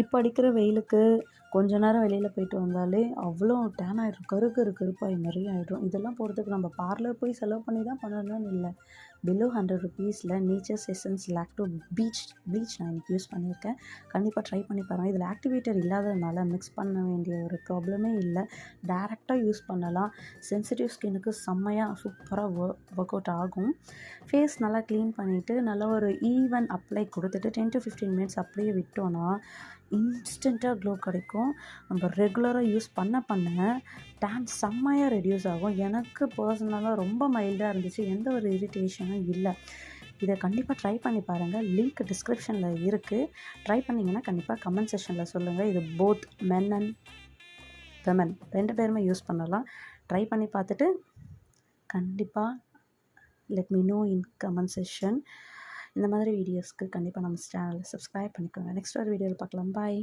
இப்போ அடிக்கிற வெயிலுக்கு கொஞ்ச நேரம் வெளியில் போயிட்டு வந்தாலே அவ்வளோ டேன் ஆகிடும், கருப்பாகி நிறைய ஆகிடும். இதெல்லாம் போகிறதுக்கு நம்ம பார்லர் போய் செலவு பண்ணி தான் பண்ணணும்னு இல்லை. பிலோ 100 ருபீஸில் நேச்சர்ஸ் எசன்ஸ் லாக்டோ ப்ளீச் நான் இன்றைக்கி யூஸ் பண்ணியிருக்கேன். கண்டிப்பாக ட்ரை பண்ணி பாருங்கள். இதில் ஆக்டிவேட்டர் இல்லாததுனால மிக்ஸ் பண்ண வேண்டிய ஒரு ப்ராப்ளமே இல்லை. டேரெக்டாக யூஸ் பண்ணலாம். சென்சிட்டிவ் ஸ்கின்னுக்கு செம்மையாக சூப்பராக ஒர்க் அவுட் ஆகும். ஃபேஸ் நல்லா க்ளீன் பண்ணிவிட்டு நல்லா ஒரு ஈவன் அப்ளை கொடுத்துட்டு 10 to 15 மினிட்ஸ் அப்படியே விட்டோன்னா இன்ஸ்டண்ட்டாக க்ளோ கிடைக்கும். நம்ம ரெகுலராக யூஸ் பண்ண டேன் செம்மையாக ரெடியூஸ் ஆகும். எனக்கு பர்சனலாக ரொம்ப மைல்டாக இருந்துச்சு, எந்த ஒரு இரிட்டேஷனும் இல்லை. இதை கண்டிப்பாக ட்ரை பண்ணி பாருங்கள். லிங்க் டிஸ்கிரிப்ஷனில் இருக்குது. ட்ரை பண்ணிங்கன்னா கண்டிப்பாக கமெண்ட் செக்ஷனில் சொல்லுங்கள். இது போத் மென் அண்ட் விமன் 2 பேருமே யூஸ் பண்ணலாம். ட்ரை பண்ணி பார்த்துட்டு கண்டிப்பாக let me know in comment section. இந்த மாதிரி வீடியோஸ்க்கு கண்டிப்பாக நம்ம சேனலை சப்ஸ்கிரைப் பண்ணிக்கோங்க. நெக்ஸ்ட் ஒரு வீடியோவில் பார்க்கலாம். பாய்.